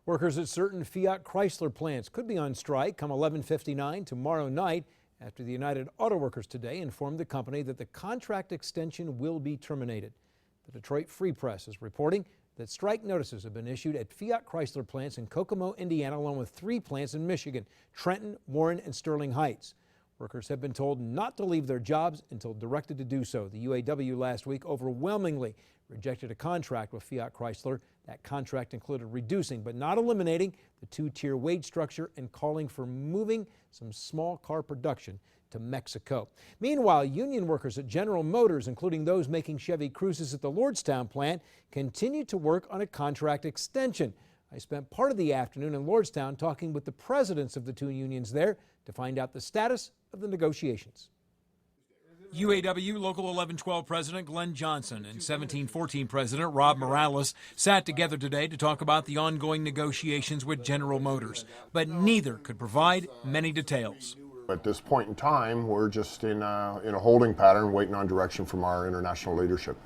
Workers at certain Fiat Chrysler plants could be on strike come 11:59 tomorrow night after the United Auto Workers today informed the company that the contract extension will be terminated. The Detroit Free Press is reporting that strike notices have been issued at Fiat Chrysler plants in Kokomo, Indiana, along with 3 plants in Michigan: Trenton, Warren, and Sterling Heights. Workers have been told not to leave their jobs until directed to do so. The UAW last week overwhelmingly rejected a contract with Fiat Chrysler. That contract included reducing but not eliminating the 2-tier wage structure and calling for moving some small car production to Mexico. Meanwhile, union workers at General Motors, including those making Chevy Cruises at the Lordstown plant, continue to work on a contract extension. I spent part of the afternoon in Lordstown talking with the presidents of the 2 unions there to find out the status of the negotiations. UAW Local 1112 President Glenn Johnson and 1714 President Rob Morales sat together today to talk about the ongoing negotiations with General Motors, but neither could provide many details. At this point in time, we're just in a holding pattern, waiting on direction from our international leadership.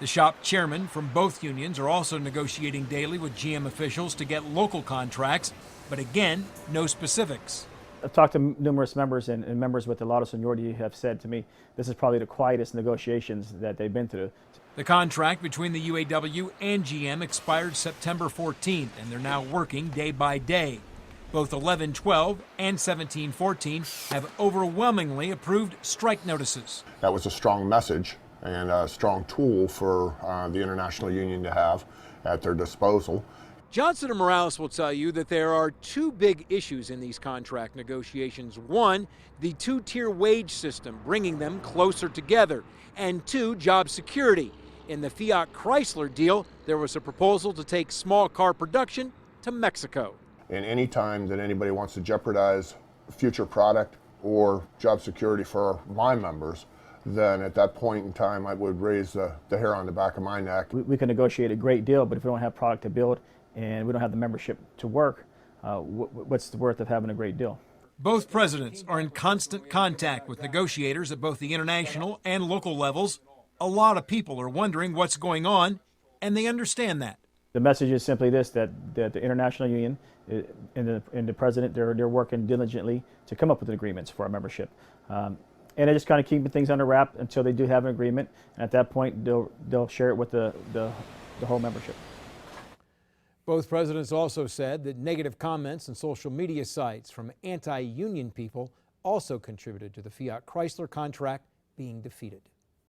The shop chairmen from both unions are also negotiating daily with GM officials to get local contracts, but again, no specifics. I've talked to numerous members, and members with the Lotto Seniority have said to me this is probably the quietest negotiations that they've been through. The contract between the UAW and GM expired September 14th, and they're now working day by day. Both 1112 and 1714 have overwhelmingly approved strike notices. That was a strong message and a strong tool for the International Union to have at their disposal. Johnson and Morales will tell you that there are 2 big issues in these contract negotiations. 1, the 2-tier wage system, bringing them closer together. And 2, job security. In the Fiat Chrysler deal, there was a proposal to take small car production to Mexico. And any time that anybody wants to jeopardize future product or job security for my members, then at that point in time I would raise the hair on the back of my neck. We can negotiate a great deal, but if we don't have product to build and we don't have the membership to work, what's the worth of having a great deal? Both presidents are in constant contact with negotiators at both the international and local levels. A lot of people are wondering what's going on, and they understand that. The message is simply this, that the International Union and the president, they're working diligently to come up with agreements for our membership. And they're just kind of keeping things under wrap until they do have an agreement. And at that point, they'll share it with the whole membership. Both presidents also said that negative comments on social media sites from anti-union people also contributed to the Fiat Chrysler contract being defeated.